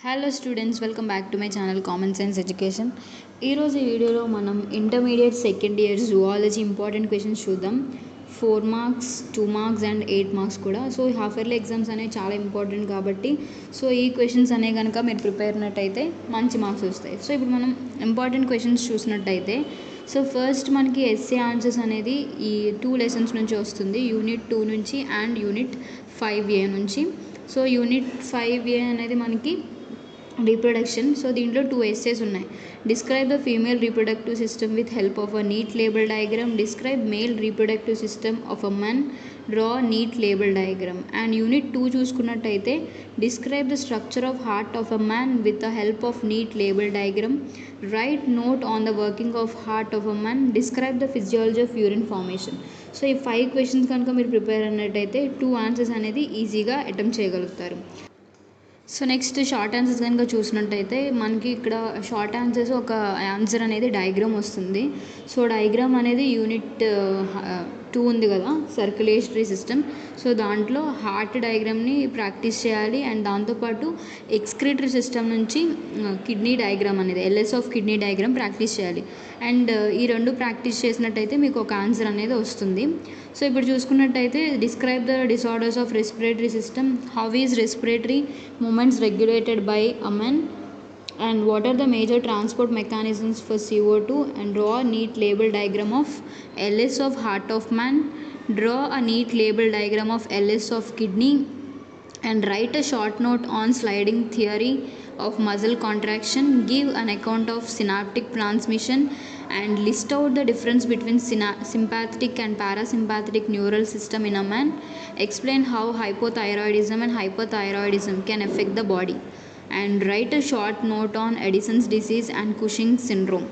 Hello students, welcome back to my channel common sense education. ఈరోజు ఈ వీడియోలో మనం intermediate second year zoology important questions చూద్దాం. 4 marks, 2 marks and 8 marks కూడా. So half yearly exams అనేవి చాలా ఇంపార్టెంట్ కాబట్టి ఈ క్వశ్చన్స్ అనేవి కనుక మీరు ప్రిపేర్ అయినట్టయితే మంచి మార్క్స్ వస్తాయి. సో ఇప్పుడు మనం ఇంపార్టెంట్ క్వశ్చన్స్ చూసినట్టయితే ఫస్ట్ మనకి ఎస్ఏ ఆన్సర్స్ అనేది ఈ 2 లెసన్స్ నుంచి వస్తుంది, యూనిట్ 2 నుంచి అండ్ యూనిట్ 5A నుంచి. యూనిట్ 5A అనేది మనకి రీప్రొడక్షన్. దీంట్లో 2 ఎస్సేస్ ఉన్నాయి. Describe the female reproductive system with help of a neat label diagram. Describe male reproductive system of a men. Draw neat label diagram. And unit 2 చూసుకున్నట్టయితే describe the structure of heart of a man with the help of neat label diagram. Write note on the working of heart of a man. Describe the physiology of urine formation. ఈ 5 questions కనుక మీరు prepare అయినట్టయితే 2 answers అనేది ఈజీగా attempt చేయగలుగుతారు. Next short answers కనుక చూసినట్టయితే మనకి ఇక్కడ షార్ట్ ఆన్సర్స్ ఒక ఆన్సర్ అనేది డయాగ్రామ్ వస్తుంది. డయాగ్రామ్ అనేది యూనిట్ 2 ఉంది కదా, సర్క్యులేటరీ సిస్టమ్. దాంట్లో హార్ట్ డయాగ్రామ్ని ప్రాక్టీస్ చేయాలి. అండ్ దాంతోపాటు ఎక్స్క్రిటరీ సిస్టమ్ నుంచి కిడ్నీ డయాగ్రామ్ అనేది LS of kidney diagram practice చేయాలి. అండ్ ఈ 2 ప్రాక్టీస్ చేసినట్టయితే మీకు ఒక ఆన్సర్ అనేది వస్తుంది. ఇప్పుడు చూసుకున్నట్టయితే describe the disorders of respiratory system. How is respiratory movements regulated by a man, and what are the major transport mechanisms for CO2, and draw a neat label diagram of LS of heart of man. Draw a neat label diagram of LS of kidney, and write a short note on sliding theory of muscle contraction. Give an account of synaptic transmission and list out the difference between sympathetic and parasympathetic neural system in a man. Explain how hypothyroidism and hyperthyroidism can affect the body, and write a short note on Addison's disease and Cushing's syndrome,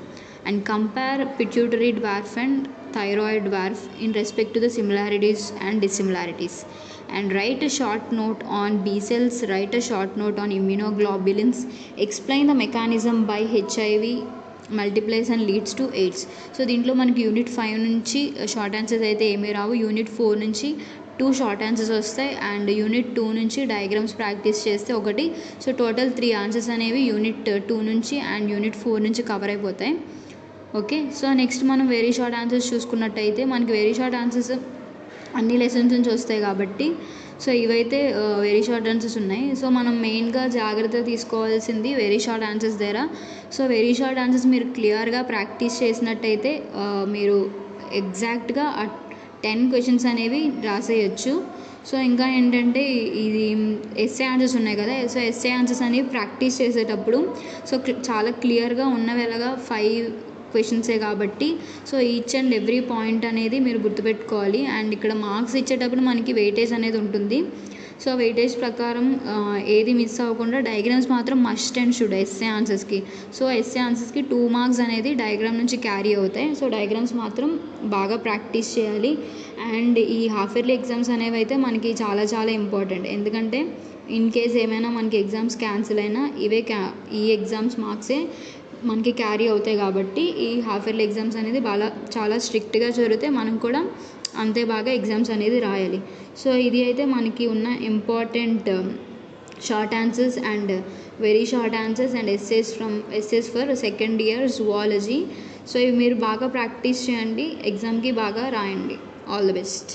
and compare pituitary dwarf and thyroid dwarf in respect to the similarities and dissimilarities, and write a short note on B cells. Write a short note on immunoglobulins. Explain the mechanism by HIV multiplies and leads to AIDS. దీంట్లో మనకి unit 5 నుంచి short answers అయితే ఏమీ రావు. Unit 4 నుంచి 2 short answers వస్తాయి. And unit 2 నుంచి diagrams practice చేస్తే ఒకటి. టోటల్ 3 ఆన్సర్స్ అనేవి యూనిట్ 2 నుంచి అండ్ యూనిట్ 4 నుంచి కవర్ అయిపోతాయి. ఓకే, నెక్స్ట్ మనం వెరీ షార్ట్ ఆన్సర్స్ చూసుకున్నట్టయితే మనకి వెరీ షార్ట్ ఆన్సర్స్ అన్ని లెసన్స్ నుంచి వస్తాయి కాబట్టి ఇవైతే వెరీ షార్ట్ ఆన్సర్స్ ఉన్నాయి. మనం మెయిన్గా జాగ్రత్త తీసుకోవాల్సింది వెరీ షార్ట్ ఆన్సర్స్ దగ్గర. వెరీ షార్ట్ ఆన్సర్స్ మీరు క్లియర్గా ప్రాక్టీస్ చేసినట్టయితే మీరు ఎగ్జాక్ట్గా 10 క్వశ్చన్స్ అనేవి రాసేయచ్చు. ఇంకా ఏంటంటే ఇది ఎస్ఏ ఆన్సర్స్ ఉన్నాయి కదా, ఎస్ఏ ఆన్సర్స్ అనేవి ప్రాక్టీస్ చేసేటప్పుడు చాలా క్లియర్గా ఉన్నవేలాగా 5 క్వశ్చన్సే కాబట్టి ఈచ్ అండ్ ఎవ్రీ పాయింట్ అనేది మీరు గుర్తుపెట్టుకోవాలి. అండ్ ఇక్కడ మార్క్స్ ఇచ్చేటప్పుడు మనకి వెయిటేజ్ అనేది ఉంటుంది. వెయిటేజ్ ప్రకారం ఏది మిస్ అవ్వకుండా డయాగ్రామ్స్ మాత్రం మస్ట్ అండ్ షుడ్ ఎస్ఏ ఆన్సర్స్కి. ఎస్ఏ ఆన్సర్స్కి 2 మార్క్స్ అనేది డయాగ్రామ్ నుంచి క్యారీ అవుతాయి. డయాగ్రామ్స్ మాత్రం బాగా ప్రాక్టీస్ చేయాలి. అండ్ ఈ హాఫ్ ఇయర్లీ ఎగ్జామ్స్ అనేవి అయితే మనకి చాలా చాలా ఇంపార్టెంట్. ఎందుకంటే ఇన్ కేస్ ఏమైనా మనకి ఎగ్జామ్స్ క్యాన్సిల్ అయినా ఈ ఎగ్జామ్స్ మార్క్సే మనకి క్యారీ అవుతాయి కాబట్టి ఈ హాఫ్ ఇయర్లీ ఎగ్జామ్స్ అనేది చాలా స్ట్రిక్ట్గా జరిగితే మనం కూడా అంతే బాగా ఎగ్జామ్స్ అనేది రాయాలి. ఇది అయితే మనకి ఉన్న important short answers and very short answers and essays for second year zoology. ఇవి మీరు బాగా ప్రాక్టీస్ చేయండి, ఎగ్జామ్కి బాగా రాయండి. All the best.